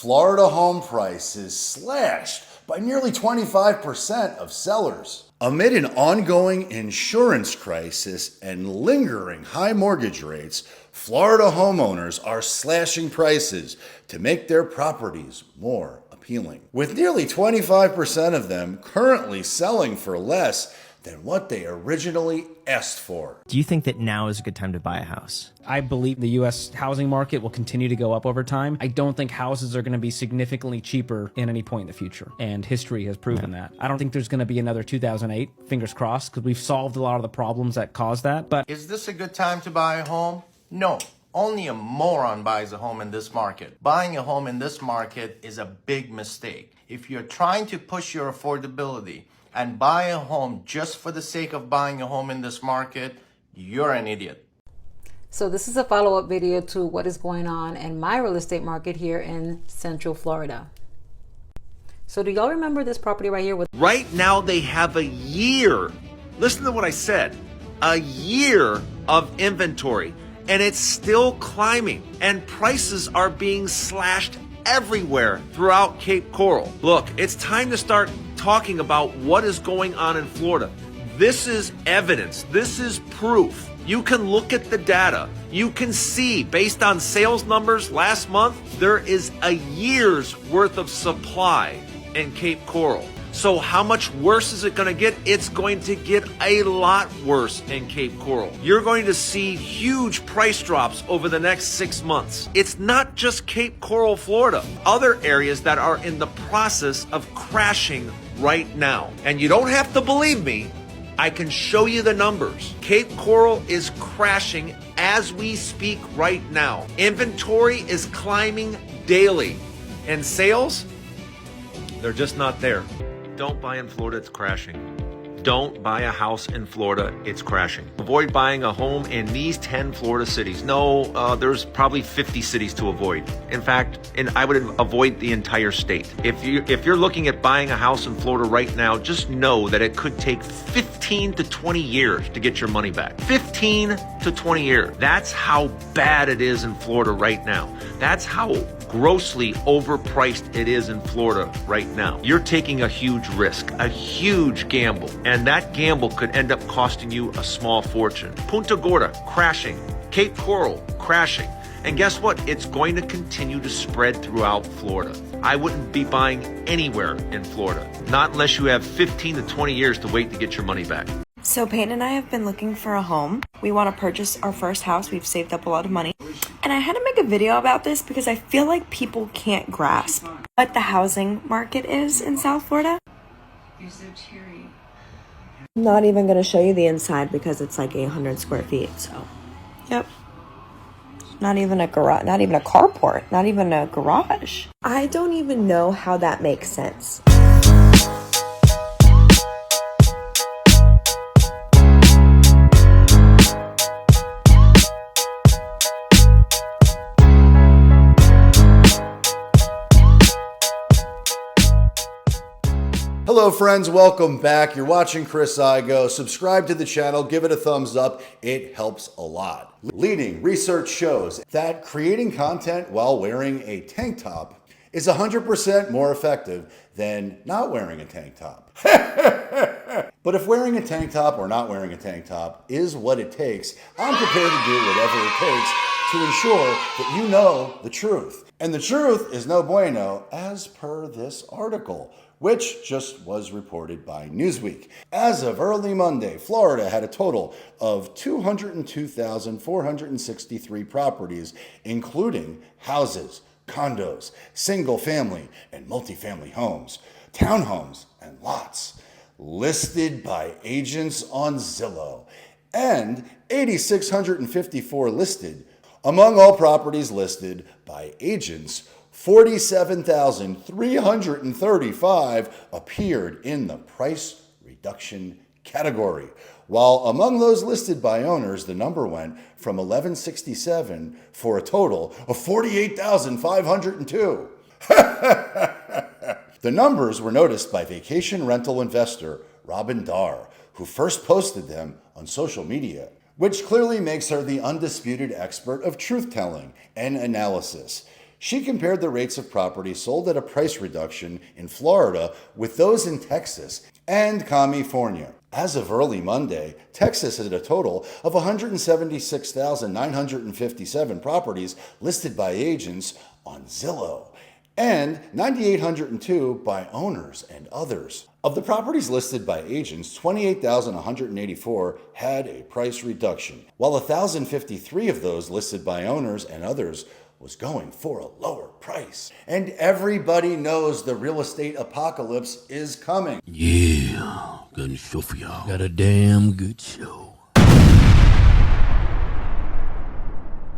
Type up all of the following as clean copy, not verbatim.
Florida home prices slashed by nearly 25% of sellers. Amid an ongoing insurance crisis and lingering high mortgage rates, Florida homeowners are slashing prices to make their properties more appealing, with nearly 25% of them currently selling for less than what they originally asked for. Do you think that now is a good time to buy a house? I believe the U.S. housing market will continue to go up over time. I don't think houses are going to be significantly cheaper in any point in the future, and history has proven that. I don't think there's going to be another 2008, fingers crossed, because we've solved a lot of the problems that caused that. But is this a good time to buy a home? No. Only a moron buys a home in this market. Buying a home in this market is a big mistake. If you're trying to push your affordability and buy a home just for the sake of buying a home in this market, you're an idiot. So this is a follow-up video to what is going on in my real estate market here in Central Florida. So do y'all remember this property right here? Right now they have a year, listen to what I said, a year of inventory, and it's still climbing, and prices are being slashed everywhere throughout Cape Coral. Look, it's time to start talking about what is going on in Florida. This is evidence. This is proof. You can look at the data. You can see, based on sales numbers last month, there is a year's worth of supply in Cape Coral. So how much worse is it going to get? It's going to get a lot worse in Cape Coral. You're going to see huge price drops over the next 6 months. It's not just Cape Coral, Florida. Other areas that are in the process of crashing right now. And you don't have to believe me. I can show you the numbers. Cape Coral is crashing as we speak right now. Inventory is climbing daily. And sales, they're just not there. Don't buy in Florida, it's crashing. Don't buy a house in Florida, it's crashing. Avoid buying a home in these 10 Florida cities. No, there's probably 50 cities to avoid. In fact, I would avoid the entire state. If you're looking at buying a house in Florida right now, just know that it could take 15 to 20 years to get your money back. 15 to 20 years. That's how bad it is in Florida right now. That's how grossly overpriced it is in Florida right now. You're taking a huge risk, a huge gamble, and that gamble could end up costing you a small fortune. Punta Gorda, crashing. Cape Coral, crashing. And guess what? It's going to continue to spread throughout Florida. I wouldn't be buying anywhere in Florida, not unless you have 15 to 20 years to wait to get your money back. So Payne and I have been looking for a home. We want to purchase our first house. We've saved up a lot of money. And I had to make a video about this because I feel like people can't grasp what the housing market is in South Florida. You're so cheery. I'm not even going to show you the inside because it's like 800 square feet. So, yep. Not even a garage, not even a carport, not even a garage. I don't even know how that makes sense. Hello friends, welcome back. You're watching Chris Igoe. Subscribe to the channel, give it a thumbs up. It helps a lot. Leading research shows that creating content while wearing a tank top is 100% more effective than not wearing a tank top. But if wearing a tank top or not wearing a tank top is what it takes, I'm prepared to do whatever it takes to ensure that you know the truth. And the truth is no bueno, as per this article, which just was reported by Newsweek. As of early Monday, Florida had a total of 202,463 properties, including houses, condos, single-family and multifamily homes, townhomes, and lots, listed by agents on Zillow, and 8,654 listed. Among all properties listed by agents, 47,335 appeared in the price reduction category, while among those listed by owners, the number went from 1,167 for a total of 48,502. The numbers were noticed by vacation rental investor Robin Darr, who first posted them on social media, which clearly makes her the undisputed expert of truth-telling and analysis. She compared the rates of property sold at a price reduction in Florida with those in Texas and California. As of early Monday, Texas had a total of 176,957 properties listed by agents on Zillow and 9,802 by owners and others. Of the properties listed by agents, 28,184 had a price reduction, while 1,053 of those listed by owners and others was going for a lower price. And everybody knows the real estate apocalypse is coming. Yeah, got a show for y'all. Got a damn good show.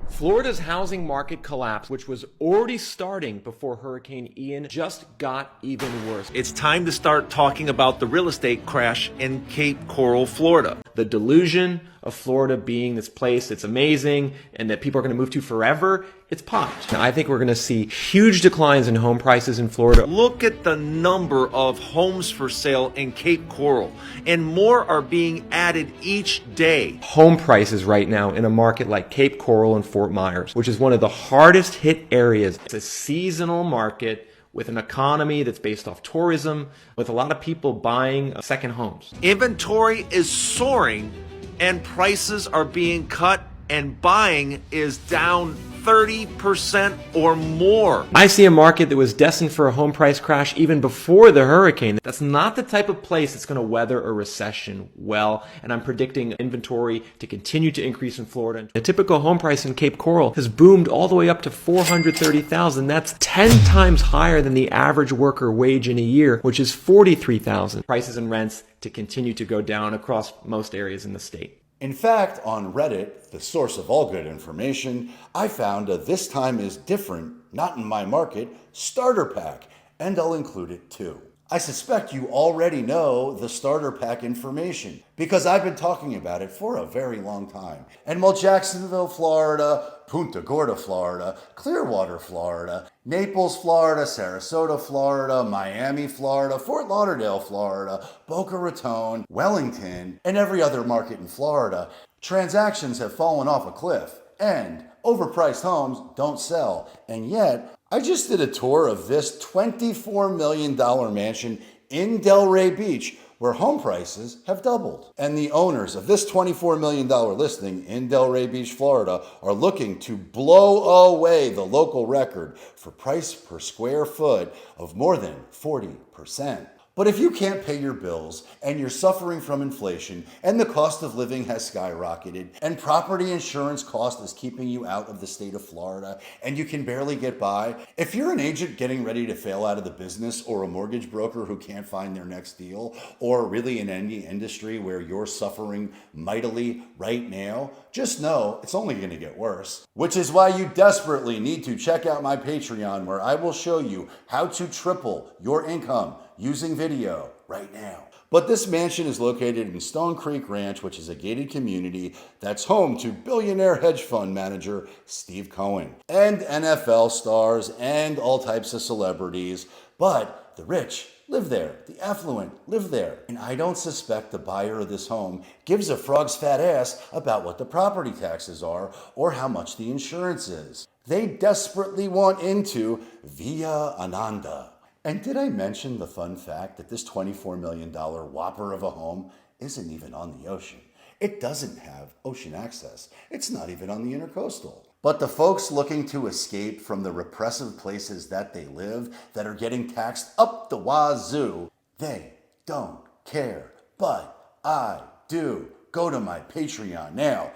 Florida's housing market collapse, which was already starting before Hurricane Ian, just got even worse. It's time to start talking about the real estate crash in Cape Coral, Florida. The delusion of Florida being this place that's amazing and that people are going to move to forever, it's popped. Now, I think we're going to see huge declines in home prices in Florida. Look at the number of homes for sale in Cape Coral, and more are being added each day. Home prices right now in a market like Cape Coral and Fort Myers, which is one of the hardest hit areas. It's a seasonal market with an economy that's based off tourism, with a lot of people buying second homes. Inventory is soaring and prices are being cut, and buying is down 30% or more. I see a market that was destined for a home price crash even before the hurricane. That's not the type of place that's going to weather a recession well, and I'm predicting inventory to continue to increase in Florida. A typical home price in Cape Coral has boomed all the way up to $430,000. That's 10 times higher than the average worker wage in a year, which is $43,000. Prices and rents to continue to go down across most areas in the state. In fact, on Reddit, the source of all good information, I found a "This Time Is Different, Not in My Market" starter pack, and I'll include it too. I suspect you already know the starter pack information because I've been talking about it for a very long time. And while Jacksonville, Florida, Punta Gorda, Florida, Clearwater, Florida, Naples, Florida, Sarasota, Florida, Miami, Florida, Fort Lauderdale, Florida, Boca Raton, Wellington, and every other market in Florida, transactions have fallen off a cliff and overpriced homes don't sell. And yet, I just did a tour of this $24 million mansion in Delray Beach where home prices have doubled. And the owners of this $24 million listing in Delray Beach, Florida are looking to blow away the local record for price per square foot of more than 40%. But if you can't pay your bills and you're suffering from inflation and the cost of living has skyrocketed and property insurance cost is keeping you out of the state of Florida and you can barely get by, if you're an agent getting ready to fail out of the business or a mortgage broker who can't find their next deal, or really in any industry where you're suffering mightily right now, just know it's only going to get worse. Which is why you desperately need to check out my Patreon, where I will show you how to triple your income using video right now. But this mansion is located in Stone Creek Ranch, which is a gated community that's home to billionaire hedge fund manager Steve Cohen and NFL stars and all types of celebrities. But the rich live there, the affluent live there. And I don't suspect the buyer of this home gives a frog's fat ass about what the property taxes are or how much the insurance is. They desperately want into Via Ananda. And did I mention the fun fact that this $24 million whopper of a home isn't even on the ocean? It doesn't have ocean access. It's not even on the intercoastal. But the folks looking to escape from the repressive places that they live that are getting taxed up the wazoo, they don't care. But I do. Go to my Patreon now.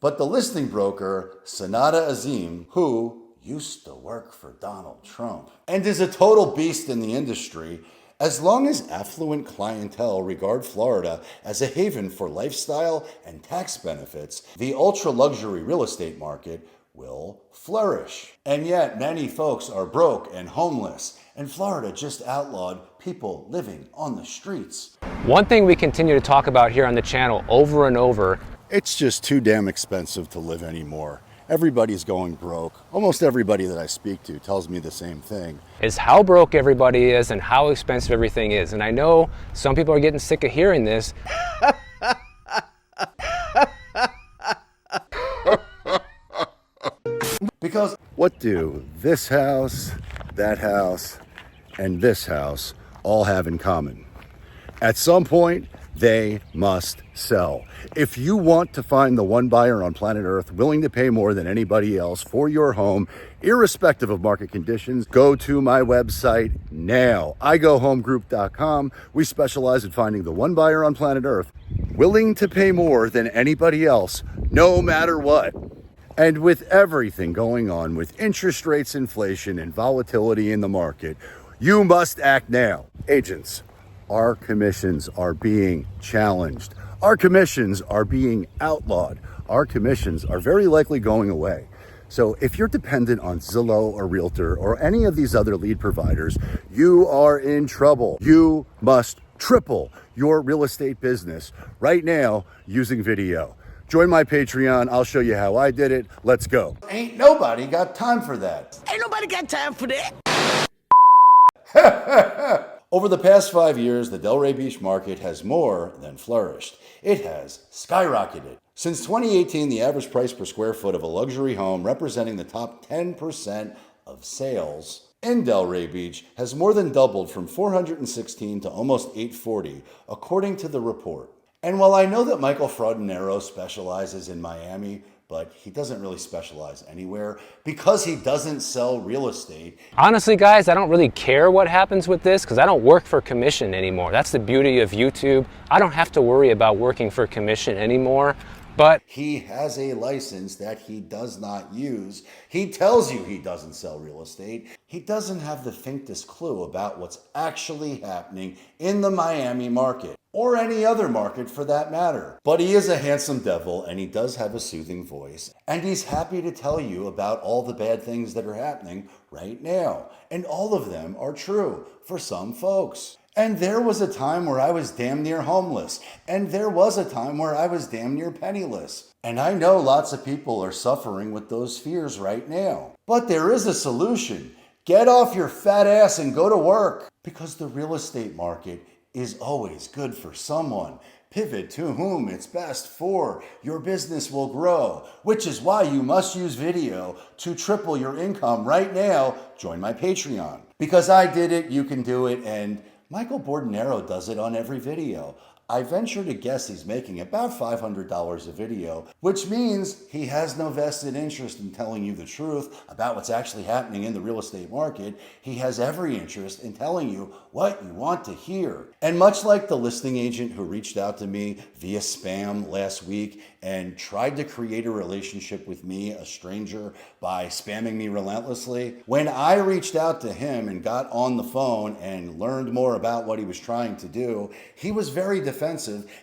But the listing broker, Sanada Azim, who used to work for Donald Trump and is a total beast in the industry, as long as affluent clientele regard Florida as a haven for lifestyle and tax benefits, the ultra-luxury real estate market will flourish. And yet many folks are broke and homeless, and Florida just outlawed people living on the streets. One thing we continue to talk about here on the channel over and over, it's just too damn expensive to live anymore. Everybody's going broke. Almost everybody that I speak to tells me the same thing. Is how broke everybody is and how expensive everything is. And I know some people are getting sick of hearing this. Because What do this house, that house, and this house all have in common? At some point, they must sell. If you want to find the one buyer on planet Earth willing to pay more than anybody else for your home, irrespective of market conditions, go to my website now, igohomegroup.com. We specialize in finding the one buyer on planet Earth willing to pay more than anybody else, no matter what. And with everything going on with interest rates, inflation, and volatility in the market, you must act now. Agents, our commissions are being challenged. Our commissions are being outlawed. Our commissions are very likely going away. So if you're dependent on Zillow or Realtor or any of these other lead providers, you are in trouble. You must triple your real estate business right now using video. Join my Patreon. I'll show you how I did it. Let's go. Ain't nobody got time for that. Ain't nobody got time for that. Over the past 5 years, the Delray Beach market has more than flourished. It has skyrocketed. Since 2018, the average price per square foot of a luxury home representing the top 10% of sales in Delray Beach has more than doubled from 416 to almost 840, according to the report. And while I know that Michael Fraudinero specializes in Miami, but he doesn't really specialize anywhere because he doesn't sell real estate. Honestly, guys, I don't really care what happens with this because I don't work for commission anymore. That's the beauty of YouTube. I don't have to worry about working for commission anymore. But he has a license that he does not use. He tells you he doesn't sell real estate. He doesn't have the faintest clue about what's actually happening in the Miami market, or any other market for that matter. But he is a handsome devil, and he does have a soothing voice, and he's happy to tell you about all the bad things that are happening right now. And all of them are true for some folks. And there was a time where I was damn near homeless. And there was a time where I was damn near penniless. And I know lots of people are suffering with those fears right now. But there is a solution. Get off your fat ass and go to work. Because the real estate market is always good for someone. Pivot to whom it's best for. Your business will grow, which is why you must use video to triple your income right now. Join my Patreon. Because I did it, you can do it, and Michael Bordo does it on every video. I venture to guess he's making about $500 a video, which means he has no vested interest in telling you the truth about what's actually happening in the real estate market. He has every interest in telling you what you want to hear. And much like the listing agent who reached out to me via spam last week and tried to create a relationship with me, a stranger, by spamming me relentlessly, when I reached out to him and got on the phone and learned more about what he was trying to do, he was very defensive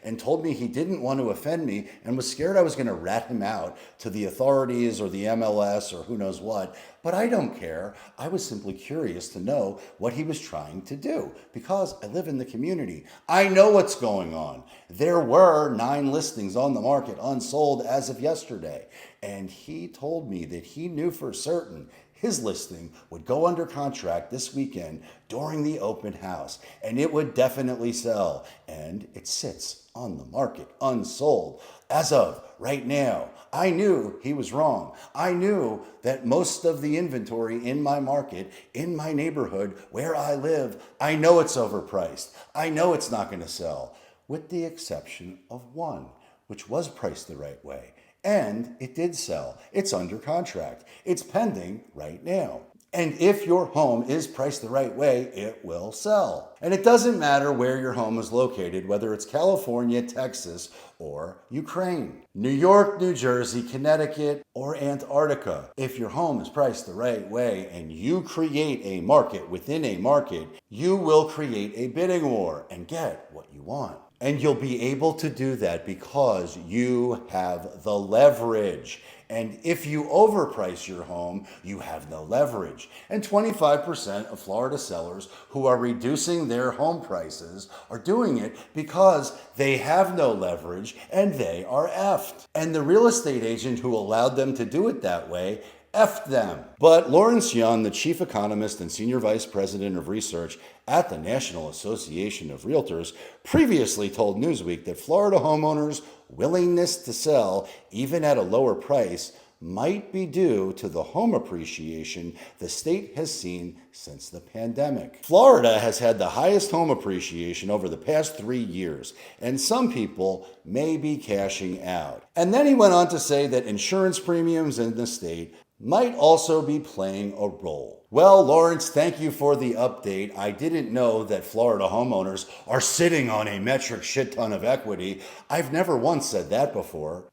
and told me he didn't want to offend me and was scared I was going to rat him out to the authorities or the MLS or who knows what. But I don't care. I was simply curious to know what he was trying to do because I live in the community. I know what's going on. There were 9 listings on the market unsold as of yesterday. And he told me that he knew for certain his listing would go under contract this weekend during the open house, and it would definitely sell. And it sits on the market unsold as of right now. I knew he was wrong. I knew that most of the inventory in my market, in my neighborhood where I live, I know it's overpriced. I know it's not going to sell, with the exception of one, which was priced the right way. And it did sell. It's under contract. It's pending right now. And if your home is priced the right way, it will sell. And it doesn't matter where your home is located, whether it's California, Texas, or Ukraine, New York, New Jersey, Connecticut, or Antarctica. If your home is priced the right way and you create a market within a market, you will create a bidding war and get what you want. And you'll be able to do that because you have the leverage. And if you overprice your home, you have no leverage. And 25% of Florida sellers who are reducing their home prices are doing it because they have no leverage and they are effed. And the real estate agent who allowed them to do it that way effed them. But Lawrence Young, the chief economist and senior vice president of research at the National Association of Realtors, previously told Newsweek that Florida homeowners' willingness to sell, even at a lower price, might be due to the home appreciation the state has seen since the pandemic. Florida has had the highest home appreciation over the past 3 years, and some people may be cashing out. And then he went on to say that insurance premiums in the state might also be playing a role. Well, Lawrence, thank you for the update. I didn't know that Florida homeowners are sitting on a metric shit ton of equity. I've never once said that before.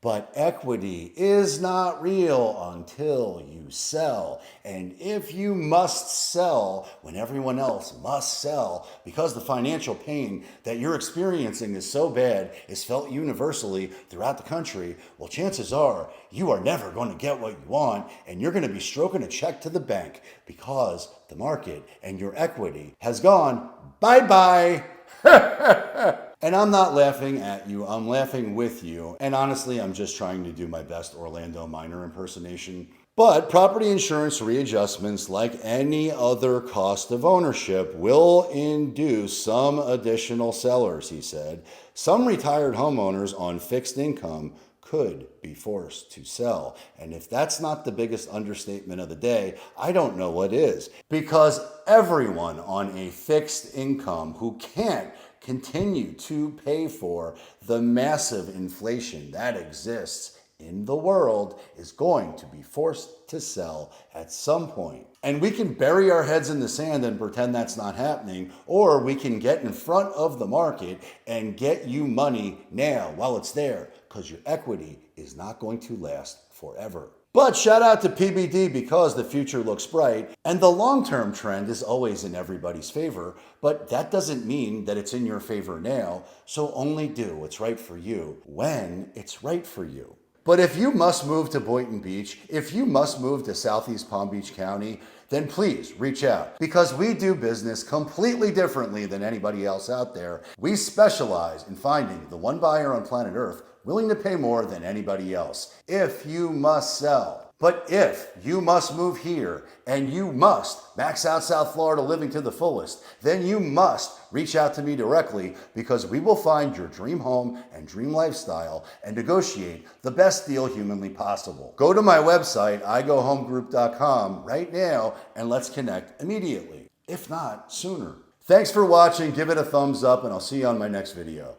But equity is not real until you sell. And if you must sell when everyone else must sell because the financial pain that you're experiencing is so bad, is felt universally throughout the country, well, chances are you are never going to get what you want, and you're going to be stroking a check to the bank because the market and your equity has gone bye-bye. And I'm not laughing at you, I'm laughing with you. And honestly, I'm just trying to do my best Orlando Minor impersonation. But property insurance readjustments, like any other cost of ownership, will induce some additional sellers, he said. Some retired homeowners on fixed income could be forced to sell. And if that's not the biggest understatement of the day, I don't know what is. Because everyone on a fixed income who can't continue to pay for the massive inflation that exists in the world is going to be forced to sell at some point. And we can bury our heads in the sand and pretend that's not happening, or we can get in front of the market and get you money now while it's there, because your equity is not going to last forever. But shout out to PBD because the future looks bright, and the long-term trend is always in everybody's favor, but that doesn't mean that it's in your favor now, so only do what's right for you when it's right for you. But if you must move to Boynton Beach, if you must move to Southeast Palm Beach County, then please reach out, because we do business completely differently than anybody else out there. We specialize in finding the one buyer on planet Earth willing to pay more than anybody else. If you must sell. But if you must move here and you must max out South Florida living to the fullest, then you must reach out to me directly, because we will find your dream home and dream lifestyle and negotiate the best deal humanly possible. Go to my website, igohomegroup.com right now, and let's connect immediately. If not, sooner. Thanks for watching. Give it a thumbs up, and I'll see you on my next video.